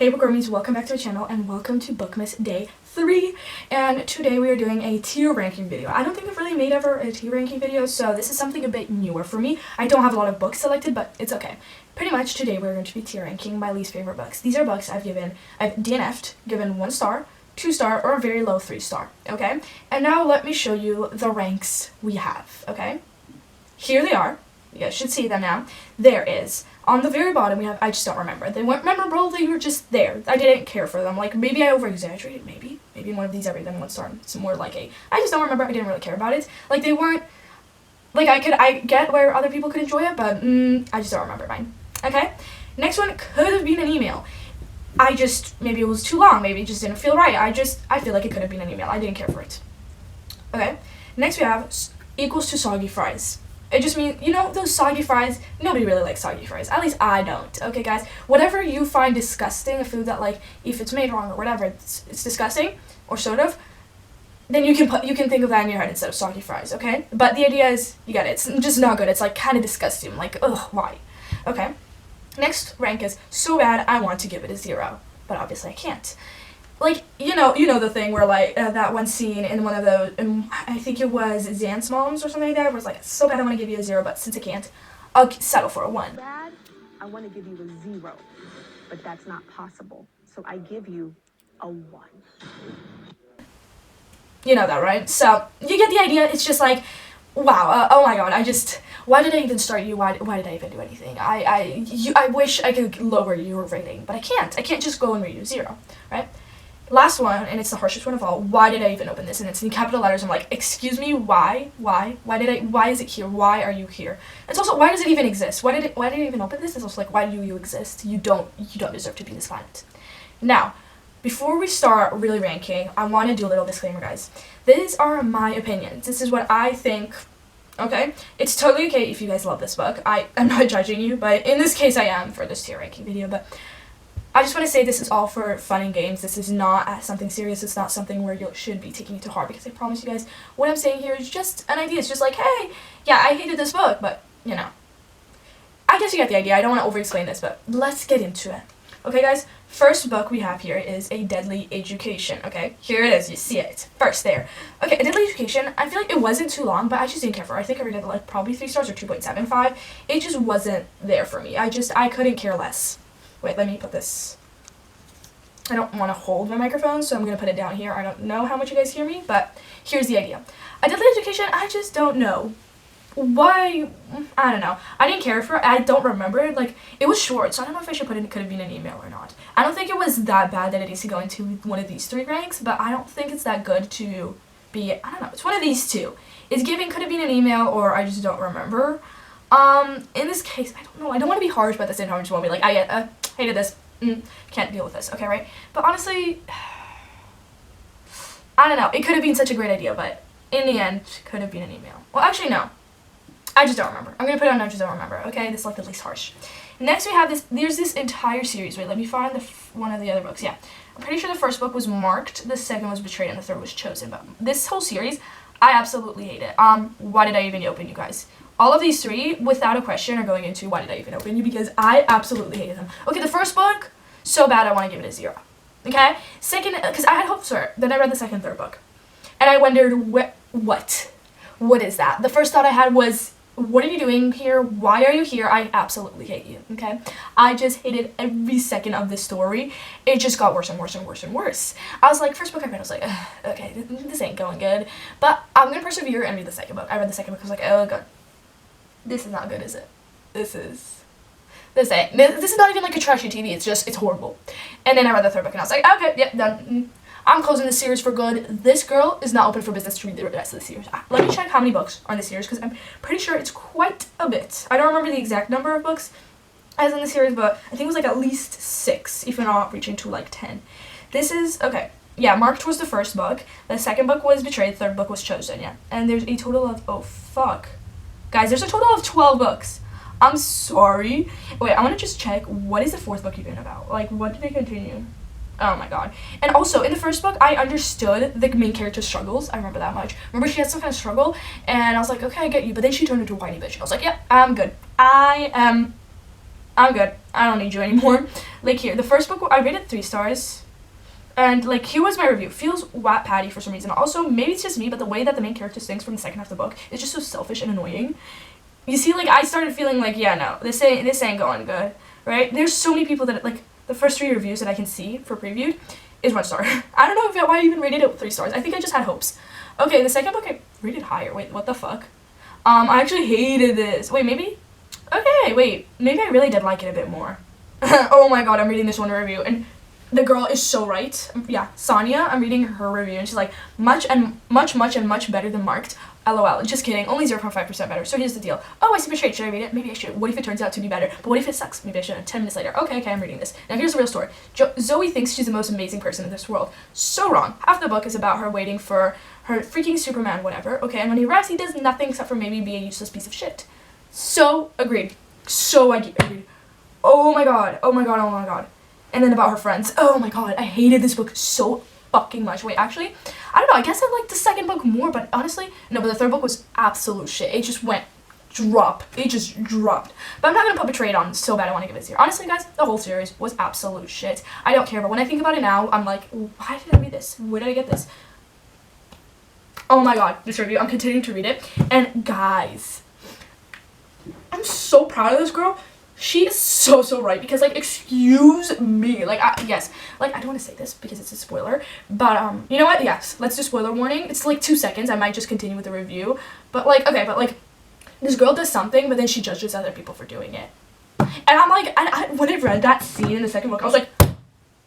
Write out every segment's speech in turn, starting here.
Hey Bookwormies, welcome back to our channel and welcome to Bookmas Day 3. And today we are doing a tier ranking video. I don't think I've really made ever a tier ranking video, so this is something a bit newer for me. I don't have a lot of books selected, but it's okay. Pretty much today we're going to be tier ranking my least favorite books. These are books I've DNF'd, given 1 star, 2 star, or a very low 3 star, okay? And now let me show you the ranks we have, okay? Here they are. You guys should see them now. There is. On the very bottom, we have, I just don't remember. They weren't memorable, they were just there. I didn't care for them. Like, maybe I over-exaggerated, maybe. Maybe in one of these I rate them 1 star. It's more like a, I just don't remember, I didn't really care about it. Like, they weren't, like, I get where other people could enjoy it, but, I just don't remember mine. Okay? Next one could have been an email. Maybe it was too long, maybe it just didn't feel right. I feel like it could have been an email. I didn't care for it. Okay? Next we have equals to soggy fries. It just means, you know, those soggy fries, nobody really likes soggy fries. At least I don't. Okay, guys? Whatever you find disgusting, a food that, like, if it's made wrong or whatever, it's disgusting, or sort of, then you can think of that in your head instead of soggy fries, okay? But the idea is, you get it. It's just not good. It's, like, kind of disgusting. Like, ugh, why? Okay? Next rank is so bad, I want to give it a 0. But obviously I can't. Like, you know the thing where, like, that one scene in one of those, I think it was Zan's Moms or something like that, where it's like, so bad I want to give you a 0, but since I can't, I'll settle for a 1. Bad, I want to give you a 0, but that's not possible, so I give you a 1. You know that, right? So, you get the idea. It's just like, wow, oh my god, why did I even start you? Why did I even do anything? I wish I could lower your rating, but I can't. I can't just go and rate you 0, right? Last one, and it's the harshest one of all. Why did I even open this? And it's in capital letters. I'm like, excuse me, why? Why is it here? Why are you here? It's also, why does it even exist? Why did I even open this? It's also like, why do you exist? You don't deserve to be this planet. Now, before we start really ranking, I want to do a little disclaimer, guys. These are my opinions. This is what I think, okay? It's totally okay if you guys love this book. I'm not judging you, but in this case I am for this tier ranking video, but I just want to say this is all for fun and games. This is not something serious. It's not something where you should be taking it to heart, because I promise you guys, what I'm saying here is just an idea. It's just like, hey, yeah, I hated this book, but, you know. I guess you get the idea. I don't want to over-explain this, but let's get into it. Okay, guys? First book we have here is A Deadly Education, okay? Here it is. You see it. First, there. Okay, A Deadly Education, I feel like it wasn't too long, but I just didn't care for it. I think I rated it, like, probably 3 stars or 2.75. It just wasn't there for me. I couldn't care less. Wait, let me put this. I don't want to hold my microphone, so I'm going to put it down here. I don't know how much you guys hear me, but here's the idea. A Deadly Education, I just don't know. Why? I don't know. I didn't care for it. I don't remember it. Like, it was short, so I don't know if I should put it could have been an email or not. I don't think it was that bad that it needs to go into one of these 3 ranks, but I don't think it's that good to be, I don't know. It's one of these 2. It's giving could have been an email, or I just don't remember. In this case, I don't know. I don't want to be harsh, but at the same time, I just want to be like, I hated this. Can't deal with this. Okay, right? But honestly, I don't know. It could have been such a great idea, but in the end, could have been an email. Well, actually, no. I just don't remember. I'm going to put it on I just don't remember, okay? This is like the least harsh. Next, we have this. There's this entire series. Wait, let me find one of the other books. Yeah. I'm pretty sure the first book was Marked, the second was Betrayed, and the third was Chosen. But this whole series, I absolutely hate it. Why did I even open you guys? All of these 3, without a question, are going into why did I even open you, because I absolutely hated them. Okay, the first book, so bad I want to give it a 0. Okay? Second, because I had hopes for it. Then I read the second, third book. And I wondered, what is that? The first thought I had was, what are you doing here? Why are you here? I absolutely hate you, okay? I just hated every second of this story. It just got worse and worse and worse and worse. I was like, first book I read, I was like, okay, this ain't going good. But I'm going to persevere and read the second book. I read the second book, I was like, oh god. This is not good, is it? This is not even like a trashy TV, it's horrible. And then I read the third book and I was like, okay, yep, done. I'm closing this series for good. This girl is not open for business to read the rest of the series. Let me check how many books are in the series, because I'm pretty sure it's quite a bit. I don't remember the exact number of books as in the series, but I think it was like at least 6, if not reaching to like 10. This is, okay. Yeah, Marked was the first book. The second book was Betrayed. The third book was Chosen, yeah. And there's a total of, oh fuck. Guys, there's a total of 12 books. I'm sorry. Wait, I want to just check. What is the 4th book even about? Like, what did they continue? Oh my god. And also, in the first book, I understood the main character's struggles. I remember that much. Remember, she had some kind of struggle, and I was like, okay, I get you. But then she turned into a whiny bitch. I was like, yep, I'm good. I'm good. I don't need you anymore. Like, here, the first book, I rated 3 stars. And, like, here was my review. Feels Wattpad-y for some reason. Also, maybe it's just me, but the way that the main character sings from the second half of the book is just so selfish and annoying. You see, like, I started feeling like, yeah, no, this ain't going good, right? There's so many people that, like, the first 3 reviews that I can see for previewed is 1 star. I don't know why I even rated it 3 stars. I think I just had hopes. Okay, the second book I rated higher. Wait, what the fuck? I actually hated this. Wait, maybe? Okay, wait. Maybe I really did like it a bit more. Oh my god, I'm reading this one review, and the girl is so right. Yeah, Sonia, I'm reading her review, and she's like, much better than marked. LOL, just kidding, only 0.5% better. So here's the deal. Oh, I see betrayed. Should I read it? Maybe I should. What if it turns out to be better? But what if it sucks? Maybe I shouldn't. 10 minutes later. Okay, I'm reading this. Now here's the real story. Zoe thinks she's the most amazing person in this world. So wrong. Half the book is about her waiting for her freaking Superman, whatever. Okay, and when he arrives, he does nothing except for maybe be a useless piece of shit. So agreed. So agreed. Oh my god. Oh my god. Oh my god. And then about her friends. Oh my god. I hated this book so fucking much. Wait, actually, I don't know. I guess I liked the second book more, but honestly, no, but the third book was absolute shit. It just went drop. It just dropped. But I'm not gonna put Betrayed on so bad I want to give it 0. Honestly, guys, the whole series was absolute shit. I don't care, but when I think about it now, I'm like, why did I read this? Where did I get this? Oh my god, this review. I'm continuing to read it. And guys, I'm so proud of this girl. She is so right, because, like, excuse me, like, yes, like, I don't want to say this because it's a spoiler, but, you know what, yes, let's do spoiler warning. It's, like, 2 seconds. I might just continue with the review, but, like, okay, but, like, this girl does something, but then she judges other people for doing it, and I'm like, when I read that scene in the second book, I was like,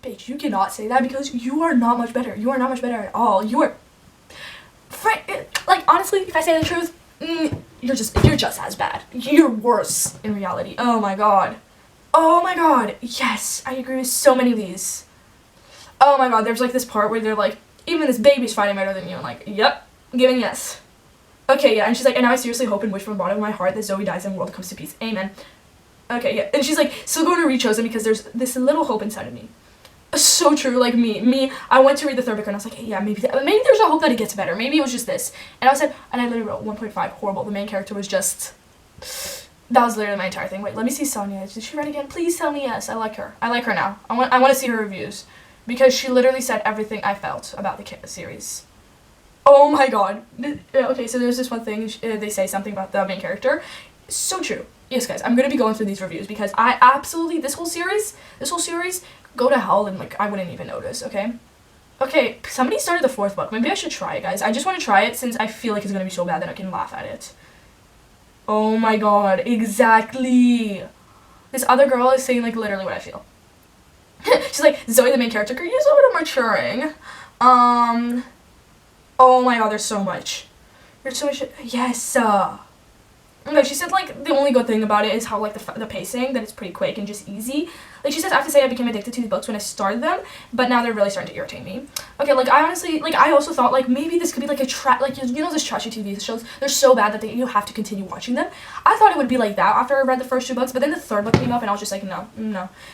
bitch, you cannot say that, because you are not much better. You are not much better at all. You are, like, honestly, if I say the truth, you're just as bad. You're worse in reality. Oh my god. Oh my god. Yes, I agree with so many of these. Oh my god, there's like this part where they're like, even this baby's fighting better than you. I'm like, yep, I'm giving yes. Okay, yeah, and she's like, and now I seriously hope and wish from the bottom of my heart that Zoe dies and the world comes to peace. Amen. Okay, yeah, and she's like, still going to read Chosen because there's this little hope inside of me. So true, like me, I went to read the third book and I was like, hey, yeah, maybe there's a hope that it gets better. Maybe it was just this. And I said, and I literally wrote 1.5, horrible. The main character was just, that was literally my entire thing. Wait, let me see Sonia. Did she write again? Please tell me yes. I like her. I like her now. I want to see her reviews, because she literally said everything I felt about the series. Oh my god. Okay, so there's this one thing, they say something about the main character. So true. Yes, guys, I'm going to be going through these reviews, because I absolutely, this whole series, go to hell, and, like, I wouldn't even notice, okay? Okay, somebody started the 4th book. Maybe I should try it, guys. I just want to try it since I feel like it's going to be so bad that I can laugh at it. Oh my god, exactly. This other girl is saying, like, literally what I feel. She's like, Zoe, the main character, you're so good at maturing. Oh my god, there's so much. There's so much. Yes, okay, she said, like, the only good thing about it is how, like, the pacing, that it's pretty quick and just easy. Like, she says, I have to say I became addicted to these books when I started them, but now they're really starting to irritate me. Okay, like, I honestly, like, I also thought, like, maybe this could be, like, like, you know those trashy TV shows? They're so bad that you have to continue watching them. I thought it would be like that after I read the first 2 books, but then the 3rd book came up, and I was just like, no,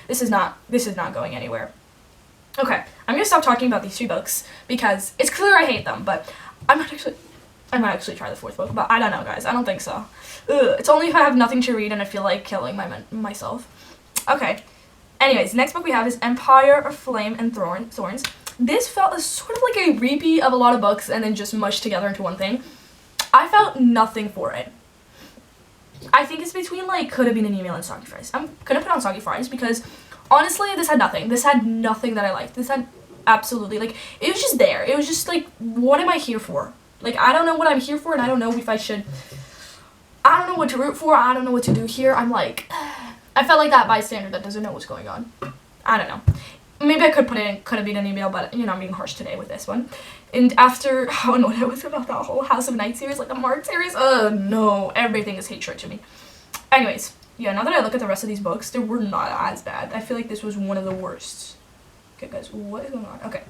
this is not going anywhere. Okay, I'm gonna stop talking about these 3 books, because it's clear I hate them, but I might actually try the 4th book, but I don't know, guys. I don't think so. Ugh, it's only if I have nothing to read and I feel like killing myself. Okay. Anyways, next book we have is Empire of Flame and Thorns. This felt sort of like a repeat of a lot of books and then just mushed together into one thing. I felt nothing for it. I think it's between, like, could have been an email and Soggy Fries. I'm gonna put on Soggy Fries because, honestly, this had nothing. This had nothing that I liked. This had absolutely, like, it was just there. It was just, like, what am I here for? Like, I don't know what I'm here for, and I don't know if I should, I don't know what to root for, I don't know what to do here. I'm like, I felt like that bystander that doesn't know what's going on. I don't know. Maybe I could put it in, could have been an email, but, you know, I'm being harsh today with this one. And after how annoyed I was about that whole House of Night series, like the Mark series, no, everything is hatred to me. Anyways, yeah, now that I look at the rest of these books, they were not as bad. I feel like this was one of the worst. Okay, guys, what is going on? Okay.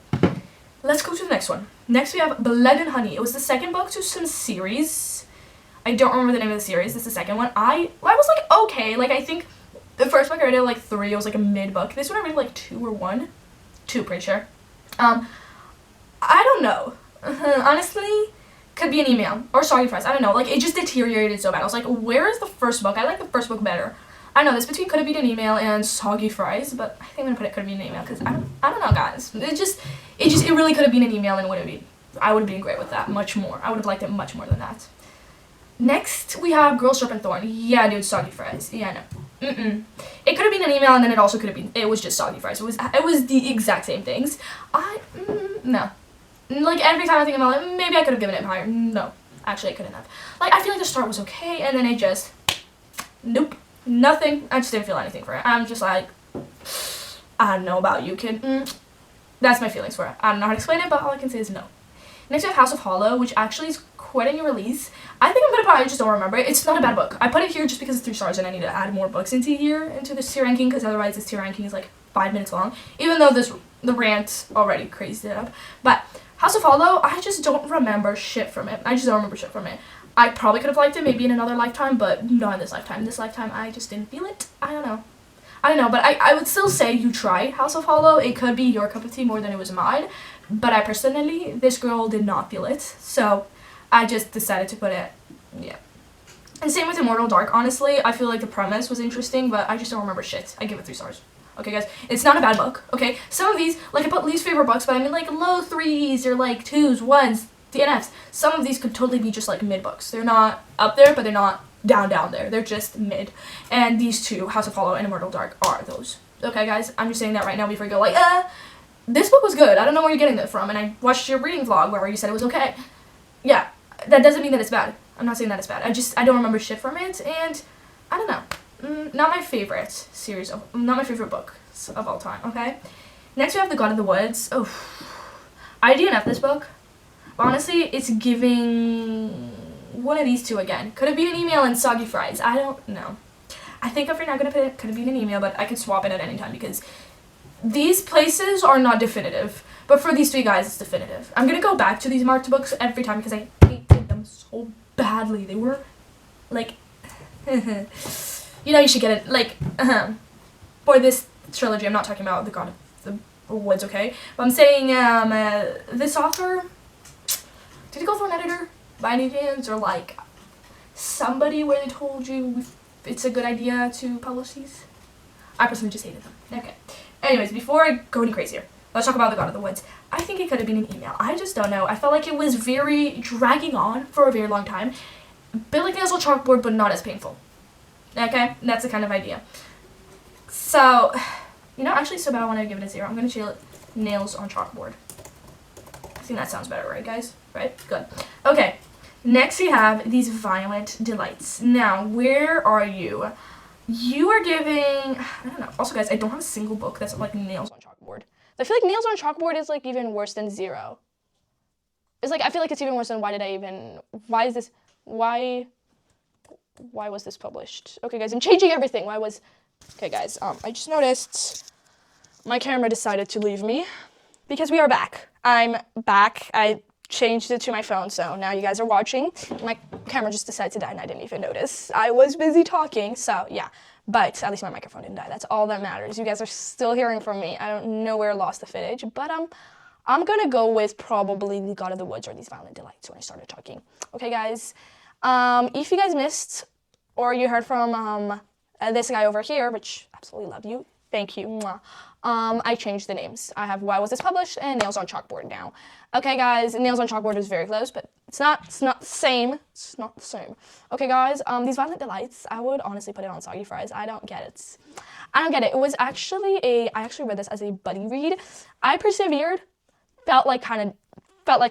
Let's go to the next one. Next we have Blood and Honey. It was the second book to some series. I don't remember the name of the series. This is the second one. I was like, okay. Like, I think the first book I rated like 3. It was like a mid book. This one I rated like 2 or 1. 2, pretty sure. I don't know. Honestly, could be an email or Soggy Fries. I don't know. Like, it just deteriorated so bad. I was like, where is the first book? I like the first book better. I know this between could have been an email and soggy fries, but I think I'm gonna put it could have been an email because I don't know, guys. It really could have been an email and I would have been great with that much more. I would have liked it much more than that. Next we have Girl Serpent Thorn. Yeah, dude, soggy fries. Yeah, no. It could have been an email and then it also could have been. It was just soggy fries. It was the exact same things. No. Like every time I think about it, maybe I could have given it higher. No, actually I couldn't have. Like I feel like the start was okay and then it just nope. Nothing. I just didn't feel anything for it. I'm just like, I don't know about you, kid. That's my feelings for it. I don't know how to explain it, but all I can say is no. Next we have House of Hollow, which actually is quite a new release. I think I'm gonna probably just don't remember it. It's not a bad book. I put it here just because it's 3 stars and I need to add more books into this tier ranking because otherwise this tier ranking is like 5 minutes long. Even though the rant already crazed it up. But House of Hollow, I just don't remember shit from it. I probably could have liked it maybe in another lifetime, but not in this lifetime. This lifetime, I just didn't feel it. I don't know, but I would still say you try House of Hollow. It could be your cup of tea more than it was mine. But I personally, this girl did not feel it. So I just decided to put it, yeah. And same with Immortal Dark, honestly. I feel like the premise was interesting, but I just don't remember shit. I give it 3 stars. Okay, guys? It's not a bad book, okay? Some of these, like I put least favorite books, but I mean like low 3s or like 2s, 1s, DNFs. Some of these could totally be just like mid books. They're not up there, but they're not down there. They're just mid. And these two, House of Hollow and Immortal Dark, are those. Okay, guys? I'm just saying that right now before you go like, this book was good. I don't know where you're getting that from. And I watched your reading vlog where you said it was okay. Yeah, that doesn't mean that it's bad. I'm not saying that it's bad. I don't remember shit from it, and I don't know. Not my favorite series not my favorite book of all time. Okay. Next we have The God of the Woods. Oh, I DNF this book. Honestly, it's giving one of these two again. Could have been an email and soggy fries. I don't know. I think if you're not gonna put it, could have been an email, but I could swap it at any time because these places are not definitive. But for these 3 guys, it's definitive. I'm gonna go back to these marked books every time because I hated them so badly. They were like, you should get it. Like, for this trilogy, I'm not talking about The God of the Woods, okay? But I'm saying this author. Did he go through an editor by any chance, or like somebody where they told you it's a good idea to publish these? I personally just hated them. Okay. Anyways, before I go any crazier, let's talk about The God of the Woods. I think it could have been an email. I just don't know. I felt like it was very dragging on for a very long time. Bit like Nails on Chalkboard, but not as painful. Okay? That's the kind of idea. So, actually so bad I want to give it a 0. I'm going to chill it Nails on Chalkboard. I think that sounds better, right, guys? Right? Good. Okay. Next we have these Violent Delights. Now, where are you? You are giving, I don't know. Also, guys, I don't have a single book that's like Nails on Chalkboard. I feel like Nails on Chalkboard is like even worse than 0. It's like, I feel like it's even worse than why was this published? Okay, guys, I'm changing everything. Okay, guys, I just noticed my camera decided to leave me because we are back. I'm back. I changed it to my phone, so now you guys are watching. My camera just decided to die and I didn't even notice. I was busy talking, so yeah. But at least my microphone didn't die. That's all that matters. You guys are still hearing from me. I don't know where I lost the footage, but I'm gonna go with probably The God of the Woods or these Violent Delights when I started talking. Okay, guys. If you guys missed or you heard from this guy over here, which absolutely love you, thank you. Mwah. I changed the names. I have Why Was This Published and Nails on Chalkboard now. Okay, guys, Nails on Chalkboard is very close, but it's not the same. It's not the same. Okay, guys, these Violent Delights, I would honestly put it on soggy fries. I don't get it. It was actually I actually read this as a buddy read. I persevered, felt like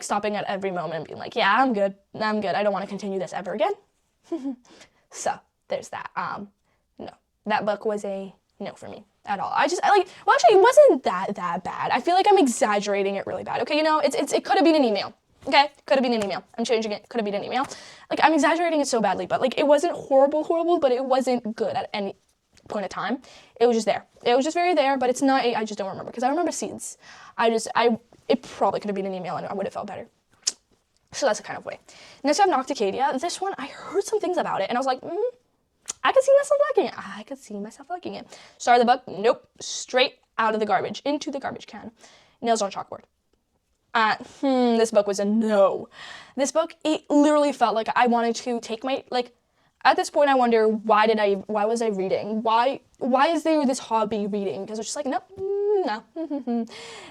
stopping at every moment and being like, yeah, I'm good. I don't want to continue this ever again. So, there's that. No, that book was a no for me at all. Actually, it wasn't that bad. I feel like I'm exaggerating it really bad. Okay, it could have been an email. Okay, could have been an email. I'm changing it. Could have been an email. Like, I'm exaggerating it so badly, but like, it wasn't horrible, but it wasn't good at any point of time. It was just there. It was just very there, but it's not. I just don't remember because I remember scenes. It probably could have been an email and I would have felt better. So that's the kind of way. Next, I have Nocticadia. This one, I heard some things about it, and I was like, I could see myself liking it. Started the book, nope, straight out of the garbage, into the garbage can. Nails on Chalkboard. This book was a no. This book, it literally felt like I wanted to take my, At this point, I wonder, why was I reading? Why is there this hobby reading? Because I was just like, no.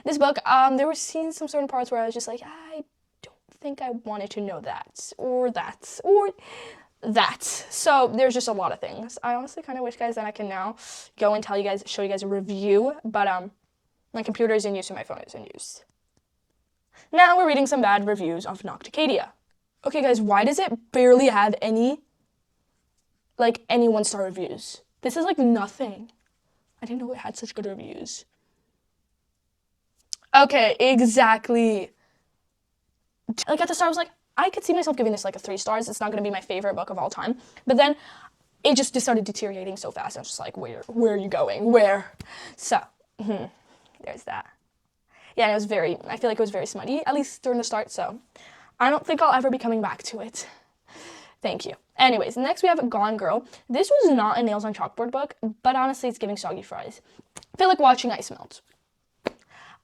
This book, there were scenes, some certain parts where I was just like, I don't think I wanted to know that, or that, or that. So there's just a lot of things. I honestly kind of wish, guys, that I can now go and show you guys a review, but my computer is in use and my phone is in use. Now we're reading some bad reviews of Nocticadia. Okay, guys, why does it barely have any 1-star reviews? This is like nothing. I didn't know it had such good reviews. Okay, exactly. Like at the start, I was like, I could see myself giving this like a 3 stars. It's not going to be my favorite book of all time. But then it just started deteriorating so fast. I was just like, where are you going? Where? So, there's that. Yeah, I feel like it was very smutty, at least during the start. So I don't think I'll ever be coming back to it. Thank you. Anyways, next we have Gone Girl. This was not a Nails on Chalkboard book, but honestly, it's giving soggy fries. I feel like watching ice melt.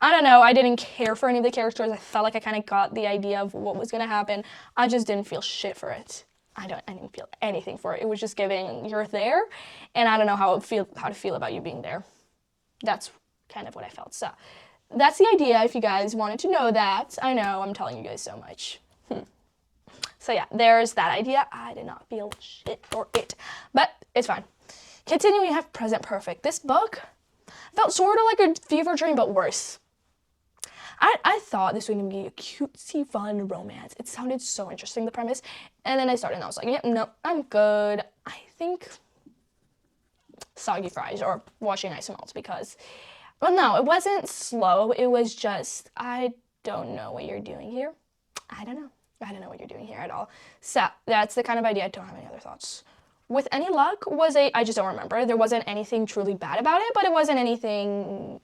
I don't know, I didn't care for any of the characters. I felt like I kind of got the idea of what was going to happen. I just didn't feel shit for it. I didn't feel anything for it. It was just giving, you're there, and I don't know how to feel about you being there. That's kind of what I felt. So that's the idea, if you guys wanted to know that. I know, I'm telling you guys so much. So yeah, there's that idea. I did not feel shit for it, but it's fine. Continuing, we have Present Perfect. This book felt sort of like a fever dream, but worse. I thought this was going to be a cutesy, fun romance. It sounded so interesting, the premise. And then I started and I was like, yep, no, I'm good. I think soggy fries or washing ice melts because, well, no, it wasn't slow. It was just, I don't know what you're doing here. I don't know what you're doing here at all. So that's the kind of idea. I don't have any other thoughts. With any luck, I just don't remember. There wasn't anything truly bad about it, but it wasn't anything,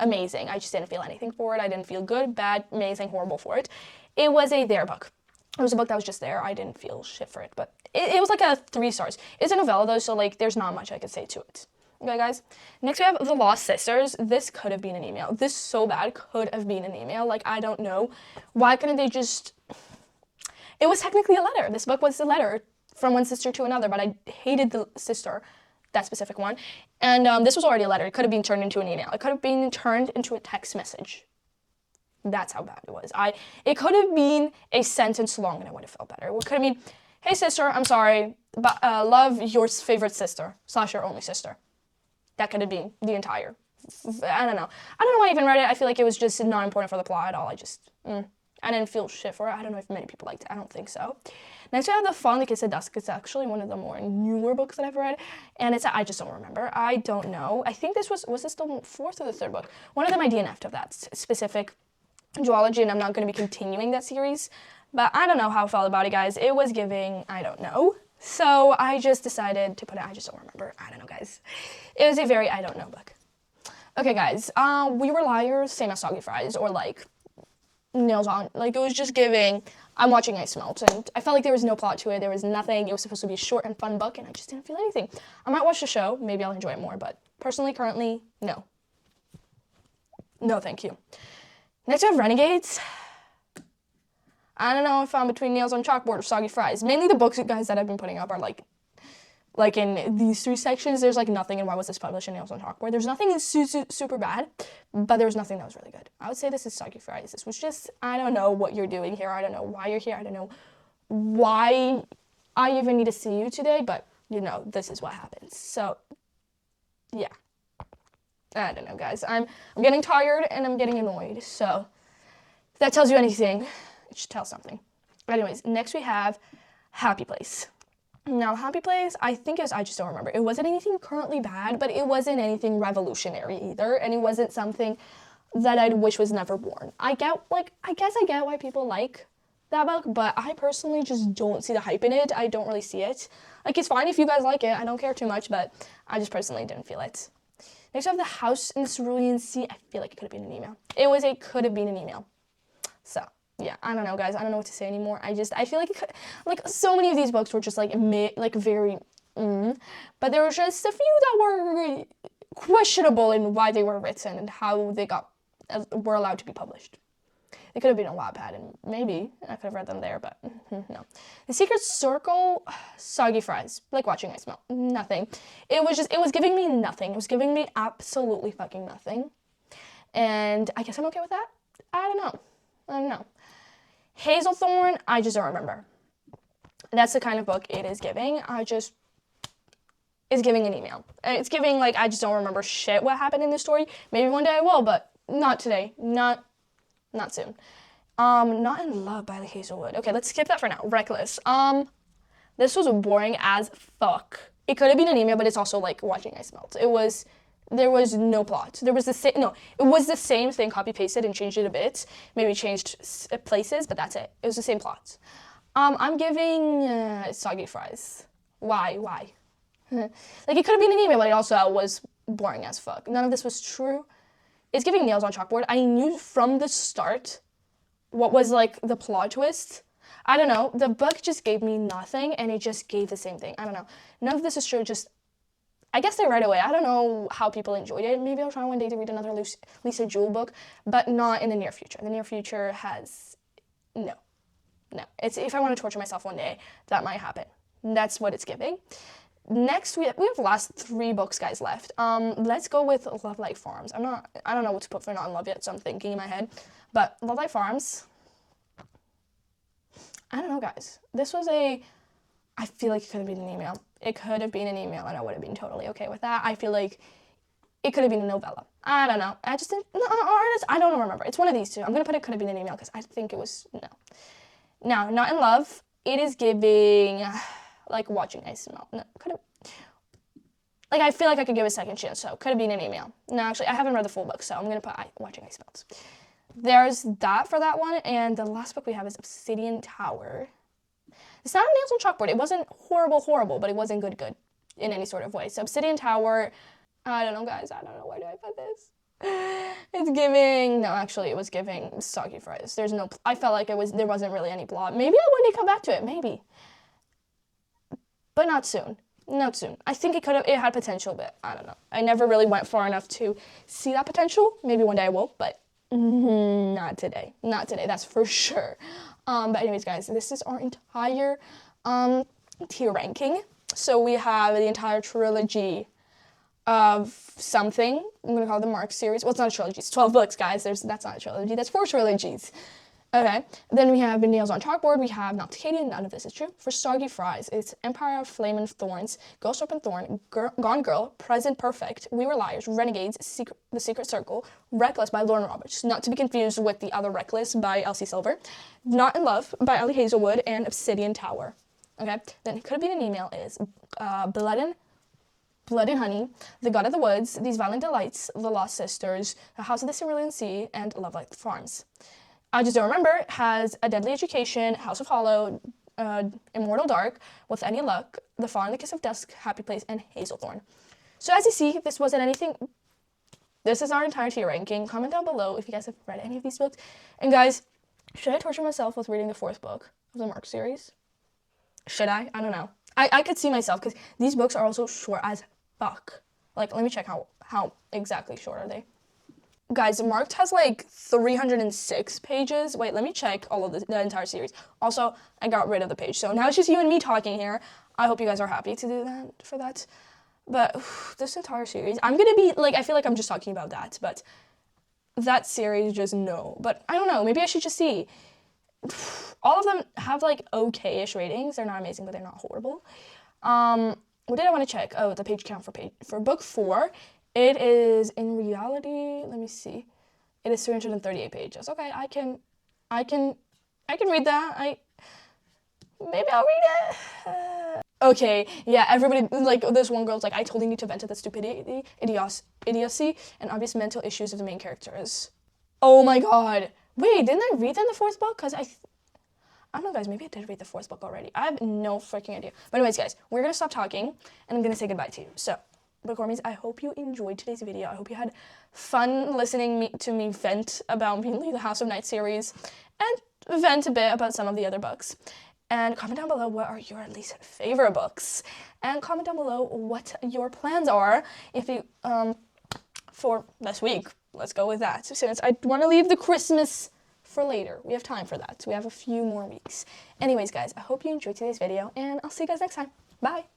amazing. I just didn't feel anything for it. I didn't feel good, bad, amazing, horrible for it. It was a there book. It was a book that was just there. I didn't feel shit for it, but it was like a 3 stars. It's a novella though, so like there's not much I could say to it. Okay, guys. Next we have The Lost Sisters. This could have been an email. This so bad could have been an email. Like, I don't know. Why couldn't they just... It was technically a letter. This book was a letter from one sister to another, but I hated the sister, that specific one. And this was already a letter. It could have been turned into an email. It could have been turned into a text message. That's how bad it was. It could have been a sentence long and I would have felt better. It could have been, hey sister, I'm sorry, but love your favorite sister / your only sister. That could have been the entire, I don't know. I don't know why I even read it. I feel like it was just not important for the plot at all. I didn't feel shit for it. I don't know if many people liked it. I don't think so. Next we have The Fondly Kissed Dusk. It's actually one of the more newer books that I've read. And I just don't remember. I don't know. I think this was this the 4th or the 3rd book? One of them I DNF'd of that specific duology, and I'm not going to be continuing that series. But I don't know how I felt about it, guys. It was giving, I don't know. So I just decided to put it, I just don't remember. I don't know, guys. It was a very I don't know book. Okay, guys. We Were Liars, same as Soggy Fries, or like Nails On. Like, it was just giving, I'm watching ice melt, and I felt like there was no plot to it. There was nothing. It was supposed to be a short and fun book, and I just didn't feel anything. I might watch the show. Maybe I'll enjoy it more, but personally, currently, no. No, thank you. Next we have Renegades. I don't know if I'm between Nails on Chalkboard or Soggy Fries. Mainly the books, guys, that I've been putting up are like in these 3 sections, there's like nothing in Why Was This Published in Nails on Chalkboard. There's nothing super bad, but there was nothing that was really good. I would say this is Soggy Fries. This was just, I don't know what you're doing here. I don't know why you're here. I don't know why I even need to see you today, but this is what happens. So, yeah. I don't know, guys. I'm getting tired and I'm getting annoyed. So, if that tells you anything, it should tell something. Anyways, next we have Happy Place. Now, Happy Place, I just don't remember. It wasn't anything currently bad, but it wasn't anything revolutionary either, and it wasn't something that I'd wish was never born. I guess I get why people like that book, but I personally just don't see the hype in it. I don't really see it. Like, it's fine if you guys like it. I don't care too much, but I just personally didn't feel it. Next, I have The House in the Cerulean Sea. I feel like it could have been an email. It could have been an email. So, yeah, I don't know, guys. I don't know what to say anymore. I feel like so many of these books were just very, but there were just a few that were questionable in why they were written and how they were allowed to be published. They could have been a Wattpad, and maybe I could have read them there, but no. The Secret Circle, soggy fries. Like watching I smell. Nothing. It was giving me nothing. It was giving me absolutely fucking nothing. And I guess I'm okay with that. I don't know. Hazelthorn, I just don't remember. That's the kind of book it is giving. It's giving an email. It's giving, like, I just don't remember shit what happened in this story. Maybe one day I will, but not today. Not soon. Not in Love by the Hazelwood. Okay, let's skip that for now. Reckless. This was boring as fuck. It could have been an email, but it's also like watching I Smelt. There was no plot. It was the same thing, copy-pasted and changed it a bit. Maybe changed places, but that's it. It was the same plot. I'm giving soggy fries. Why? Like, it could have been an email, but it also was boring as fuck. None of this was true. It's giving nails on chalkboard. I knew from the start what was, like, the plot twist. I don't know. The book just gave me nothing, and it just gave the same thing. I don't know. None of this is true. Just, I guess they right away. I don't know how people enjoyed it. Maybe I'll try one day to read another Lisa Jewell book, but not in the near future. The near future has, no. It's, if I want to torture myself one day, that might happen. That's what it's giving. Next, we have the last 3 books, guys, left. Let's go with Lovelight Farms. I don't know what to put for Not in Love yet, so I'm thinking in my head. But Lovelight Farms, I don't know, guys. This was I feel like it could have been an email. It could have been an email, and I would have been totally okay with that. I feel like it could have been a novella. I don't know. I just didn't, I don't remember. It's one of these two. I'm going to put it could have been an email, because I think it was, no. Now, Not in Love, it is giving, like, watching I Smell. No, could have, like, I feel like I could give it a second chance, so could have been an email. No, actually, I haven't read the full book, so I'm going to put watching I Smell. There's that for that one, and the last book we have is Obsidian Tower. It's not a nails on chalkboard. It wasn't horrible, but it wasn't good in any sort of way. So Obsidian Tower, I don't know, guys. I don't know. Where do I put this? It's giving, no, actually, it was giving soggy fries. There's no, I felt like there wasn't really any plot. Maybe I'll one day come back to it, maybe. But not soon. Not soon. I think it had potential, but I don't know. I never really went far enough to see that potential. Maybe one day I will, but not today. Not today, that's for sure. But anyways, guys, this is our entire tier ranking. So we have the entire trilogy of something. I'm going to call it the Mark series. Well, it's not a trilogy. It's 12 books, guys. That's not a trilogy. That's 4 trilogies. Okay. Then we have Nails on Chalkboard. We have Nocticadia. None of this is true. For Soggy Fries, it's Empire of Flame and Thorns, Ghost Serpent Thorn, Gone Girl, Present Perfect, We Were Liars, Renegades, The Secret Circle, Reckless by Lauren Roberts, not to be confused with the other Reckless by Elsie Silver, Not in Love by Ellie Hazelwood, and Obsidian Tower. Okay. Then it could have been an email is Blood and Honey, The God of the Woods, These Violent Delights, The Lost Sisters, The House of the Cerulean Sea, and Lovelight Farms. I just don't remember. Has A Deadly Education, House of Hollow, Immortal Dark, With Any Luck, The Fall and the Kiss of Dusk, Happy Place, and Hazelthorn. So as you see, this wasn't anything. This is our entire tier ranking. Comment down below if you guys have read any of these books. And guys, should I torture myself with reading the 4th book of the Mark series? Should I? I don't know. I could see myself, because these books are also short as fuck. Like, let me check how exactly short are they. Guys, Marked has like 306 pages. Wait, let me check all of the entire series. Also, I got rid of the page, so now it's just you and me talking here. I hope you guys are happy to do that for that. But this entire series, I'm gonna be like, I feel like I'm just talking about that, but that series, just no. But I don't know, maybe I should just see. All of them have like okay-ish ratings. They're not amazing, but they're not horrible. What did I want to check? Oh, the page count for book 4. It is, in reality, let me see. It is 338 pages. Okay, I can read that. Maybe I'll read it. Okay, yeah, everybody, like, this one girl's like, I totally need to vent at the stupidity, idiocy, and obvious mental issues of the main characters. Oh my god. Wait, didn't I read that in the 4th book? Because I don't know, guys, maybe I did read the 4th book already. I have no freaking idea. But anyways, guys, we're going to stop talking, and I'm going to say goodbye to you. So, Bookwormies, I hope you enjoyed today's video. I hope you had fun listening to me vent about mainly the House of Night series, and vent a bit about some of the other books. And comment down below what are your least favorite books. And comment down below what your plans are if you, for this week. Let's go with that. Since I want to leave the Christmas for later. We have time for that. We have a few more weeks. Anyways, guys, I hope you enjoyed today's video, and I'll see you guys next time. Bye!